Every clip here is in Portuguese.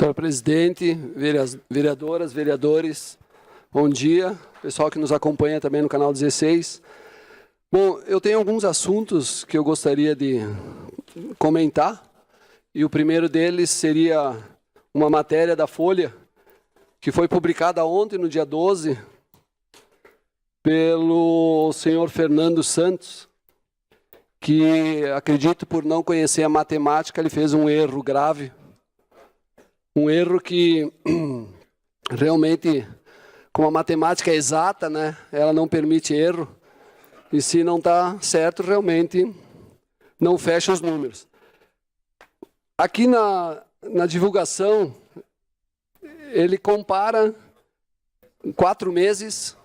Senhor presidente, vereadoras, vereadores, bom dia. Pessoal que nos acompanha também no canal 16. Bom, eu tenho alguns assuntos que eu gostaria de comentar. E o primeiro deles seria uma matéria da Folha, que foi publicada ontem, no dia 12, pelo senhor Fernando Santos, que, acredito por não conhecer a matemática, ele fez um erro grave. Um erro que realmente, como a matemática é exata, né, ela não permite erro. E se não está certo, realmente não fecha os números. Aqui na divulgação, ele compara 4 meses,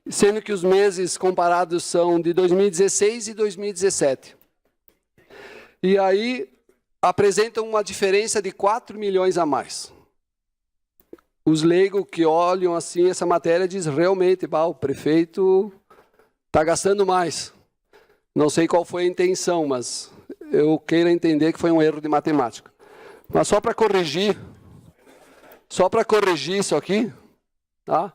sendo que os meses comparados são de 2016 e 2017. E aí apresentam uma diferença de 4 milhões a mais. Os leigos que olham assim essa matéria dizem realmente, o prefeito está gastando mais. Não sei qual foi a intenção, mas eu quero entender que foi um erro de matemática. Mas só para corrigir isso aqui, tá?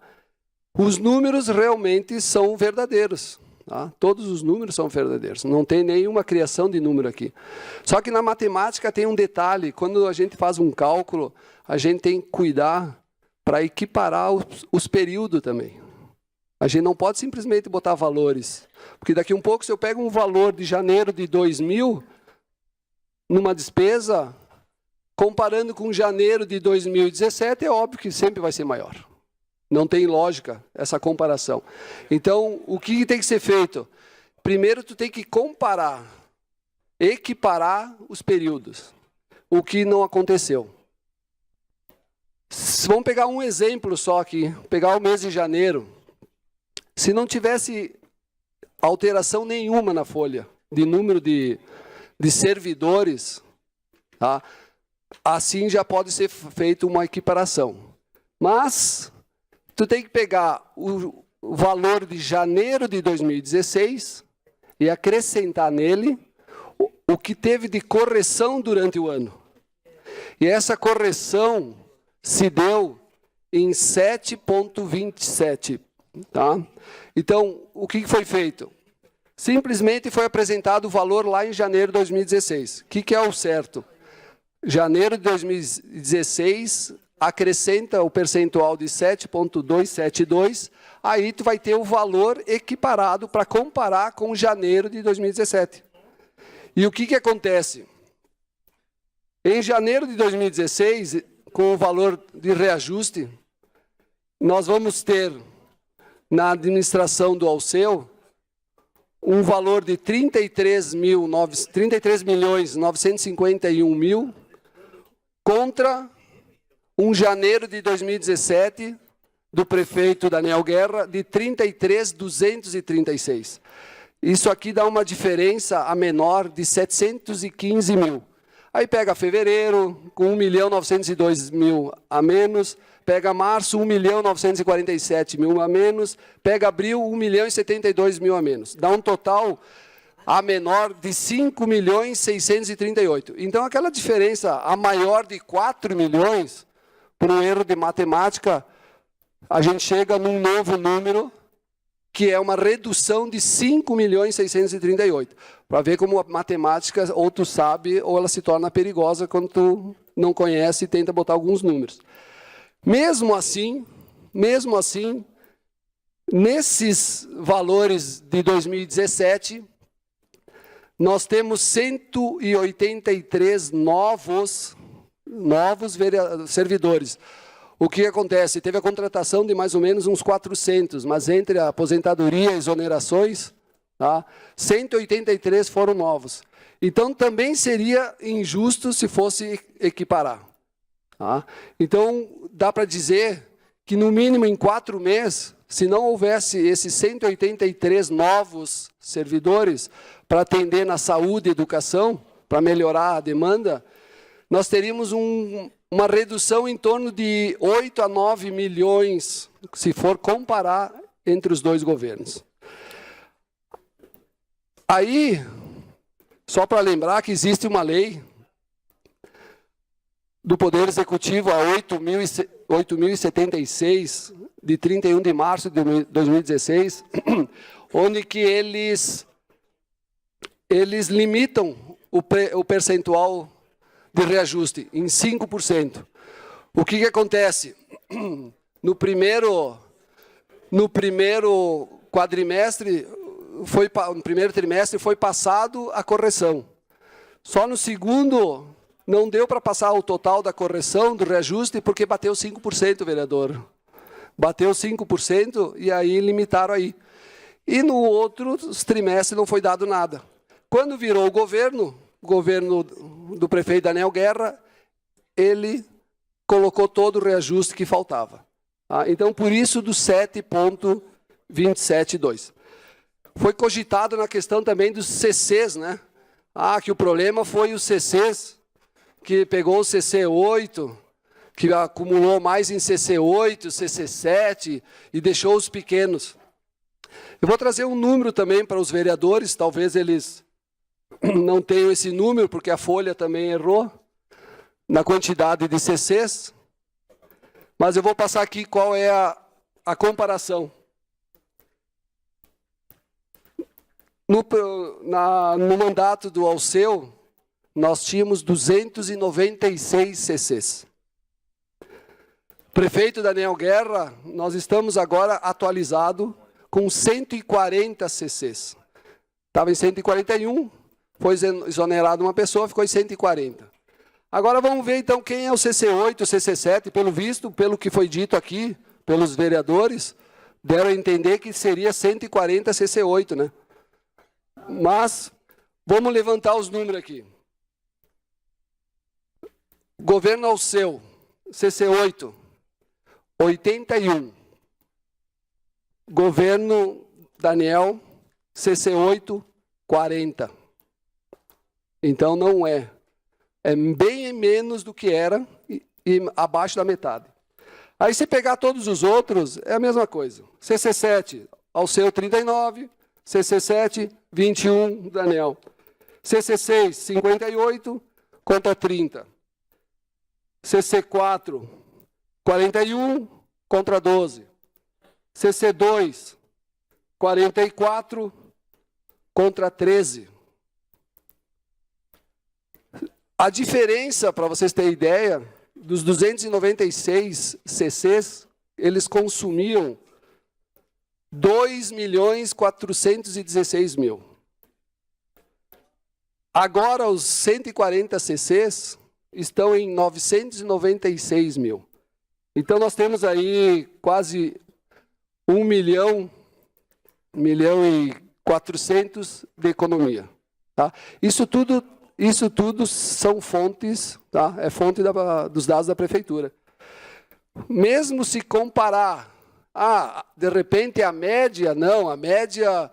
Os números realmente são verdadeiros. Tá? Todos os números são verdadeiros, não tem nenhuma criação de número aqui. Só que na matemática tem um detalhe, quando a gente faz um cálculo, a gente tem que cuidar para equiparar os períodos também. A gente não pode simplesmente botar valores, porque daqui um pouco se eu pego um valor de janeiro de 2000, numa despesa, comparando com janeiro de 2017, é óbvio que sempre vai ser maior. Não tem lógica essa comparação. Então, o que tem que ser feito? Primeiro, tu tem que comparar, equiparar os períodos, o que não aconteceu. Vamos pegar um exemplo só aqui, pegar o mês de janeiro. Se não tivesse alteração nenhuma na folha, de número de servidores, tá? Assim já pode ser feita uma equiparação. Mas tu tem que pegar o valor de janeiro de 2016 e acrescentar nele o que teve de correção durante o ano. E essa correção se deu em 7,27. Tá? Então, o que foi feito? Simplesmente foi apresentado o valor lá em janeiro de 2016. O que é o certo? Janeiro de 2016... acrescenta o percentual de 7,272, aí tu vai ter o valor equiparado para comparar com janeiro de 2017. E o que acontece? Em janeiro de 2016, com o valor de reajuste, nós vamos ter, na administração do Alceu, um valor de 33.951.000 contra um janeiro de 2017, do prefeito Daniel Guerra, de 33.236. Isso aqui dá uma diferença a menor de 715 mil. Aí pega fevereiro, com 1.902.000 a menos, pega março, 1.947.000 a menos, pega abril, 1.072.000 a menos. Dá um total a menor de 5.638. Então, aquela diferença a maior de 4 milhões... por um erro de matemática, a gente chega num novo número, que é uma redução de 5.638. Para ver como a matemática, ou tu sabe, ou ela se torna perigosa quando tu não conhece e tenta botar alguns números. Mesmo assim, nesses valores de 2017, nós temos 183 novos servidores. O que acontece? Teve a contratação de mais ou menos uns 400, mas entre a aposentadoria e exonerações, tá, 183 foram novos. Então, também seria injusto se fosse equiparar. Tá? Então, dá para dizer que, no mínimo, em 4 meses, se não houvesse esses 183 novos servidores para atender na saúde e educação, para melhorar a demanda, nós teríamos uma redução em torno de 8 a 9 milhões, se for comparar entre os dois governos. Aí, só para lembrar que existe uma lei do Poder Executivo a 8.076, de 31 de março de 2016, onde que eles limitam o percentual de reajuste em 5%. O que acontece? No primeiro quadrimestre, no primeiro trimestre, foi passado a correção. Só no segundo, não deu para passar o total da correção, do reajuste, porque bateu 5%, vereador. Bateu 5% e aí limitaram aí. E no outro trimestre não foi dado nada. Quando virou o governo do prefeito Daniel Guerra, ele colocou todo o reajuste que faltava. Então, por isso, do 7,272. Foi cogitado na questão também dos CCs, né? Que o problema foi os CCs, que pegou o CC8, que acumulou mais em CC8, CC7 e deixou os pequenos. Eu vou trazer um número também para os vereadores, talvez eles não tenham esse número, porque a Folha também errou na quantidade de CCs, mas eu vou passar aqui qual é a comparação. No mandato do Alceu, nós tínhamos 296 CCs. Prefeito Daniel Guerra, nós estamos agora atualizado com 140 CCs. Estava em 141, foi exonerado uma pessoa, ficou em 140. Agora vamos ver então quem é o CC8, o CC7, pelo visto, pelo que foi dito aqui, pelos vereadores, deram a entender que seria 140 CC8, né? Mas, vamos levantar os números aqui. Governo Alceu, CC8, 81. Governo Daniel, CC8, 40. Então, não é. É bem menos do que era e abaixo da metade. Aí, se pegar todos os outros, é a mesma coisa. CC7, Alceu, 39. CC7, 21, Daniel. CC6, 58 contra 30. CC4, 41 contra 12. CC2, 44 contra 13. A diferença, para vocês terem ideia, dos 296 CCs, eles consumiam 2.416.000. Agora, os 140 CCs estão em 996 mil. Então, nós temos aí quase 1 milhão e 400 de economia. Tá? Isso tudo são fontes, tá? É fonte dos dados da prefeitura. Mesmo se comparar, de repente a média, não, a média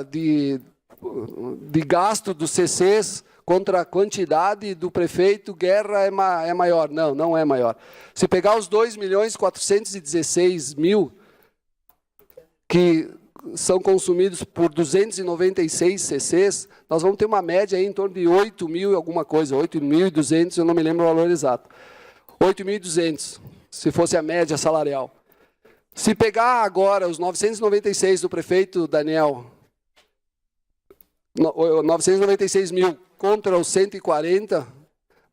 de gasto dos CCs contra a quantidade do prefeito Guerra é maior. Não, não é maior. Se pegar os 2.416.000 que são consumidos por 296 CCs, nós vamos ter uma média aí em torno de 8.000 alguma coisa, 8.200, eu não me lembro o valor exato. 8.200, se fosse a média salarial. Se pegar agora os 996 do prefeito Daniel, 996 mil contra os 140,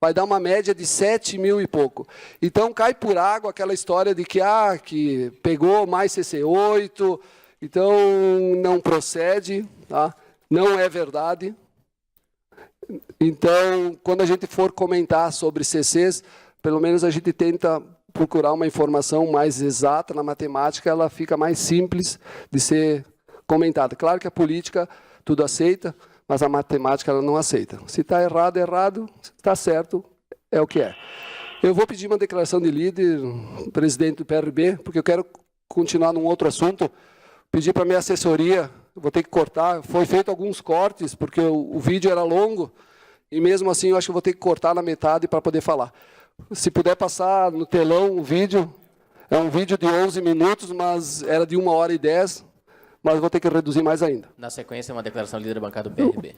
vai dar uma média de 7 mil e pouco. Então, cai por água aquela história de que pegou mais CC8, então não procede, tá? Não é verdade. Então, quando a gente for comentar sobre CCs, pelo menos a gente tenta procurar uma informação mais exata na matemática, ela fica mais simples de ser comentada. Claro que a política tudo aceita, mas a matemática ela não aceita. Se está errado, é errado. Se está certo, é o que é. Eu vou pedir uma declaração de líder, presidente do PRB, porque eu quero continuar num outro assunto. Pedir para a minha assessoria, vou ter que cortar. Foi feito alguns cortes, porque o vídeo era longo, e mesmo assim eu acho que vou ter que cortar na metade para poder falar. Se puder passar no telão o vídeo, é um vídeo de 11 minutos, mas era de 1h10, mas vou ter que reduzir mais ainda. Na sequência, uma declaração líder da bancada do PRB.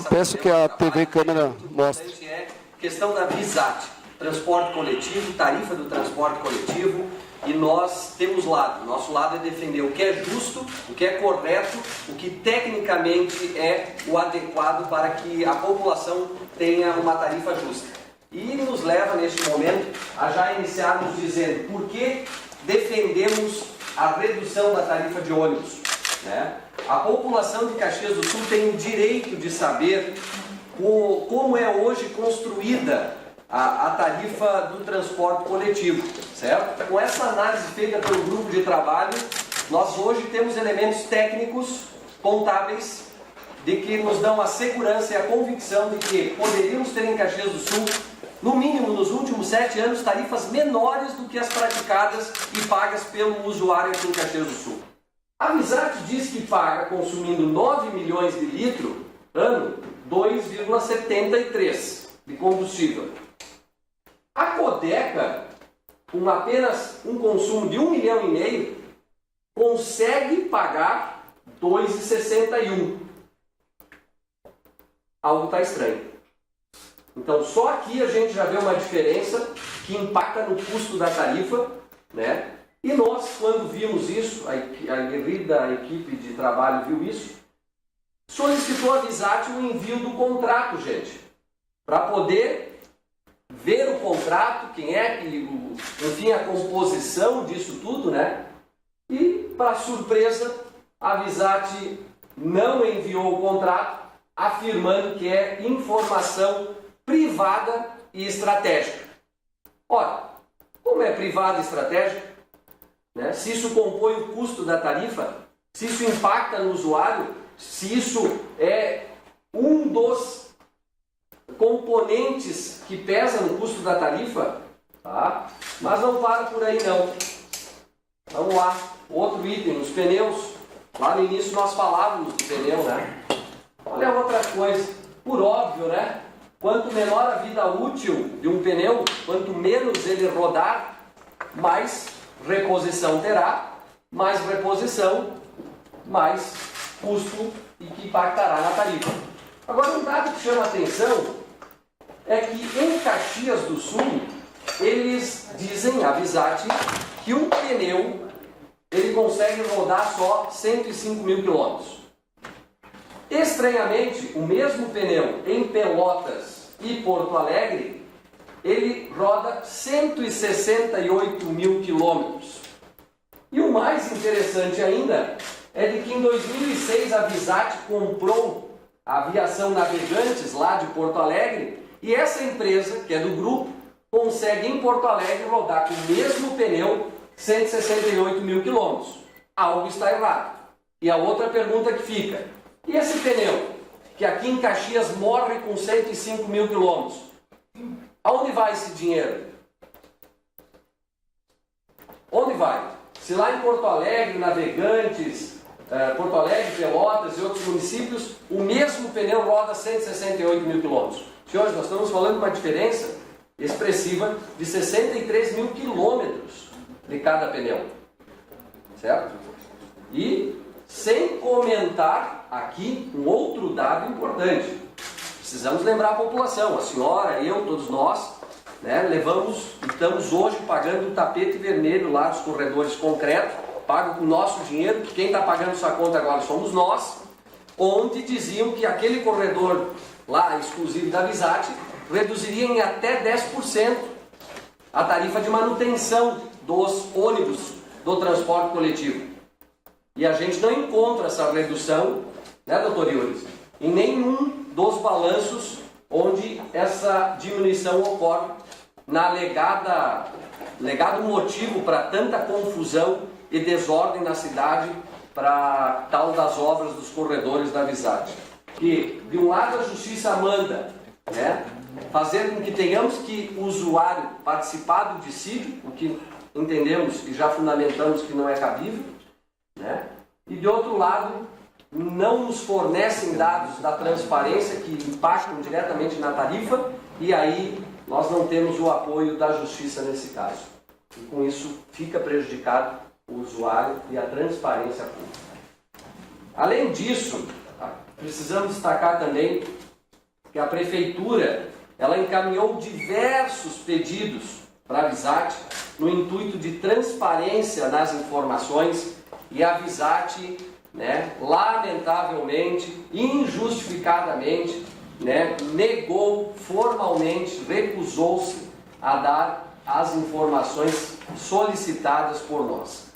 Peço que a TV câmera mostre. É questão da VISAT, transporte coletivo, tarifa do transporte coletivo, e nós temos lado. Nosso lado é defender o que é justo, o que é correto, o que tecnicamente é o adequado para que a população tenha uma tarifa justa. E nos leva, neste momento, a já iniciarmos dizendo por que defendemos a redução da tarifa de ônibus, né? A população de Caxias do Sul tem o direito de saber como é hoje construída a tarifa do transporte coletivo, certo? Com essa análise feita pelo grupo de trabalho, nós hoje temos elementos técnicos, contábeis, de que nos dão a segurança e a convicção de que poderíamos ter em Caxias do Sul, no mínimo nos últimos 7 anos, tarifas menores do que as praticadas e pagas pelo usuário aqui em Caxias do Sul. A VISAT diz que paga, consumindo 9 milhões de litros ano, 2,73 de combustível. A Codeca, com apenas um consumo de 1,5 milhão, consegue pagar 2,61. Algo está estranho. Então, só aqui a gente já vê uma diferença que impacta no custo da tarifa, né? E nós, quando vimos isso, a aguerrida equipe de trabalho viu isso, solicitou a VISAT o envio do contrato, gente, para poder ver o contrato, quem é, enfim, a composição disso tudo, né? E, para surpresa, a VISAT não enviou o contrato, afirmando que é informação privada e estratégica. Ora, como é privada e estratégica, né? Se isso compõe o custo da tarifa, se isso impacta no usuário, se isso é um dos componentes que pesa no custo da tarifa, tá? Mas não para por aí não. Vamos lá, outro item, os pneus. Lá no início nós falávamos do pneu, né? Olha outra coisa, por óbvio, né? Quanto menor a vida útil de um pneu, quanto menos ele rodar, mais reposição terá, mais reposição, mais custo e que impactará na tarifa. Agora, um dado que chama a atenção é que em Caxias do Sul, eles dizem, a VISAT, que um pneu ele consegue rodar só 105 mil quilômetros. Estranhamente, o mesmo pneu em Pelotas e Porto Alegre, ele roda 168 mil quilômetros. E o mais interessante ainda é de que em 2006 a VISAT comprou a Aviação Navegantes lá de Porto Alegre e essa empresa, que é do grupo, consegue em Porto Alegre rodar com o mesmo pneu 168 mil quilômetros. Algo está errado. E a outra pergunta que fica: e esse pneu, que aqui em Caxias morre com 105 mil quilômetros, aonde vai esse dinheiro? Onde vai? Se lá em Porto Alegre, Navegantes, Porto Alegre, Pelotas e outros municípios, o mesmo pneu roda 168 mil quilômetros. Senhores, nós estamos falando de uma diferença expressiva de 63 mil quilômetros de cada pneu. Certo? E sem comentar aqui um outro dado importante. Precisamos lembrar a população, a senhora, eu, todos nós, né, levamos e estamos hoje pagando o tapete vermelho lá dos corredores concreto, pago com o nosso dinheiro, que quem está pagando essa conta agora somos nós, onde diziam que aquele corredor lá exclusivo da VISAT reduziria em até 10% a tarifa de manutenção dos ônibus do transporte coletivo. E a gente não encontra essa redução, né, doutor Iures, em nenhum dos balanços onde essa diminuição ocorre na legado motivo para tanta confusão e desordem na cidade para tal das obras dos corredores da VISAT. Que, de um lado, a justiça manda, né, fazer com que tenhamos que o usuário participar do dissídio, o que entendemos e já fundamentamos que não é cabível, né? E de outro lado, não nos fornecem dados da transparência que impactam diretamente na tarifa e aí nós não temos o apoio da justiça nesse caso. E com isso fica prejudicado o usuário e a transparência pública. Além disso, precisamos destacar também que a Prefeitura ela encaminhou diversos pedidos para a Visat no intuito de transparência nas informações, e a Visat, né, lamentavelmente, injustificadamente, né, negou formalmente, recusou-se a dar as informações solicitadas por nós.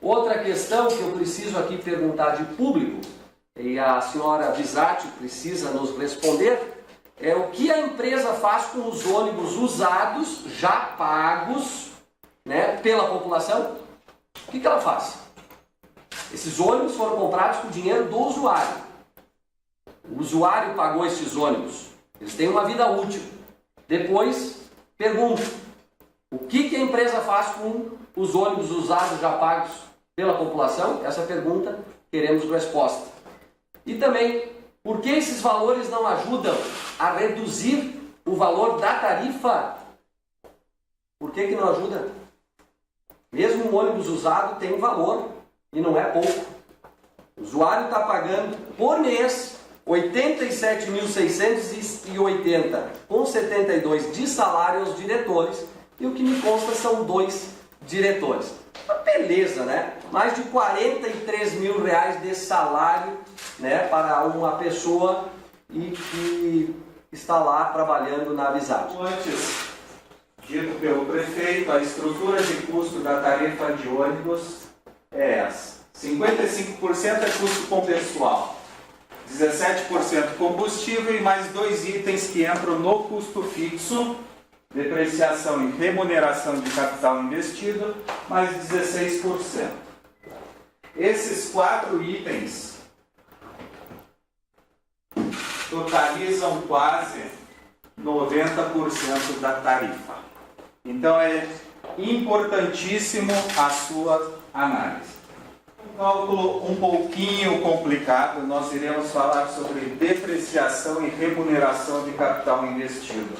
Outra questão que eu preciso aqui perguntar de público, e a senhora Visat precisa nos responder, é o que a empresa faz com os ônibus usados, já pagos, né, pela população. O que ela faz? Esses ônibus foram comprados com o dinheiro do usuário. O usuário pagou esses ônibus. Eles têm uma vida útil. Depois, pergunto, o que a empresa faz com os ônibus usados já pagos pela população? Essa pergunta queremos resposta. E também, por que esses valores não ajudam a reduzir o valor da tarifa? Por que não ajuda? Mesmo um ônibus usado tem um valor, e não é pouco. O usuário está pagando por mês R$ 87.680,72 com 72 de salário aos diretores, e o que me consta são 2 diretores. Uma beleza, né? Mais de R$ 43 mil de salário, né, para uma pessoa e que está lá trabalhando na Visat. Antes, dito pelo prefeito, a estrutura de custo da tarifa de ônibus é essa. 55% é custo com pessoal, 17% combustível e mais 2 itens que entram no custo fixo, depreciação e remuneração de capital investido, mais 16%. Esses 4 itens totalizam quase 90% da tarifa. Então é importantíssimo a sua análise. Um cálculo um pouquinho complicado, nós iremos falar sobre depreciação e remuneração de capital investido.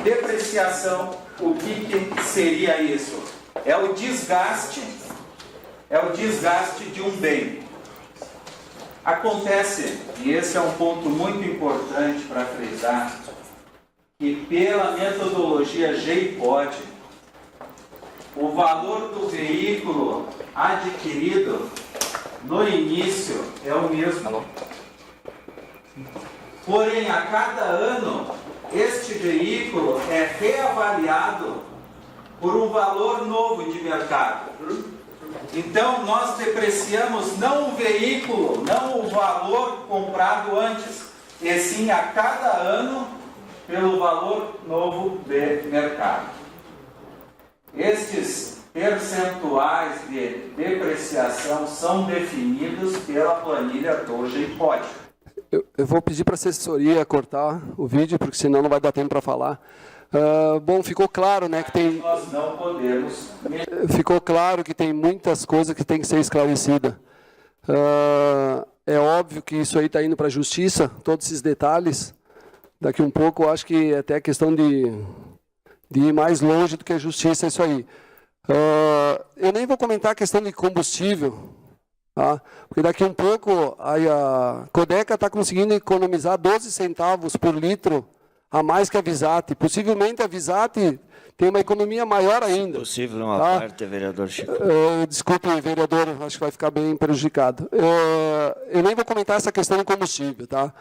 Depreciação, o que seria isso? É o desgaste de um bem. Acontece, e esse é um ponto muito importante para frisar, que pela metodologia GEIPOD, o valor do veículo adquirido no início é o mesmo. Porém, a cada ano, este veículo é reavaliado por um valor novo de mercado. Então, nós depreciamos não o veículo, não o valor comprado antes, e sim a cada ano pelo valor novo de mercado. Estes percentuais de depreciação são definidos pela planilha do GEIPOD. Eu vou pedir para a assessoria cortar o vídeo, porque senão não vai dar tempo para falar. Bom, ficou claro, né, que tem... Nós não podemos... Ficou claro que tem muitas coisas que tem que ser esclarecida. É óbvio que isso aí está indo para a justiça, todos esses detalhes. Daqui um pouco, eu acho que até é questão de ir mais longe do que a justiça, isso aí. Eu nem vou comentar a questão de combustível, tá? Porque daqui um pouco a Codeca está conseguindo economizar 12 centavos por litro a mais que a Visat. Possivelmente a Visat tem uma economia maior ainda. Possível uma tá? parte, vereador Chico. Desculpe, vereador, acho que vai ficar bem prejudicado. Eu nem vou comentar essa questão do combustível, tá?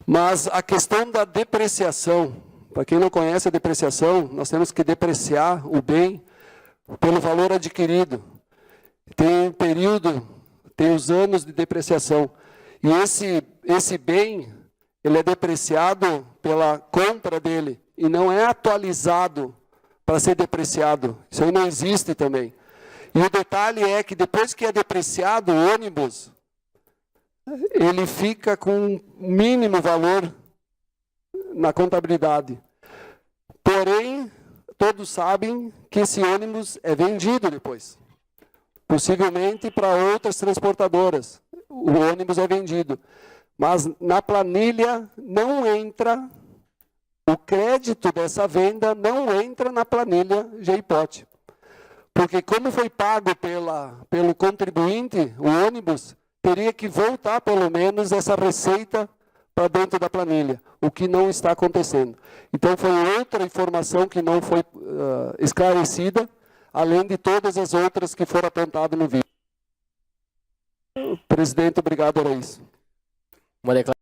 Mas a questão da depreciação, para quem não conhece a depreciação, nós temos que depreciar o bem pelo valor adquirido. Tem um período, tem os anos de depreciação. E esse bem, ele é depreciado pela compra dele e não é atualizado para ser depreciado. Isso aí não existe também. E o detalhe é que depois que é depreciado o ônibus, ele fica com mínimo valor na contabilidade. Porém, todos sabem que esse ônibus é vendido depois. Possivelmente para outras transportadoras. O ônibus é vendido. Mas na planilha não entra, o crédito dessa venda não entra na planilha GEIPOD. Porque como foi pago pelo contribuinte, o ônibus, teria que voltar, pelo menos, essa receita para dentro da planilha, o que não está acontecendo. Então, foi outra informação que não foi esclarecida, além de todas as outras que foram apontadas no vídeo. Presidente, obrigado, era isso. Uma declaração.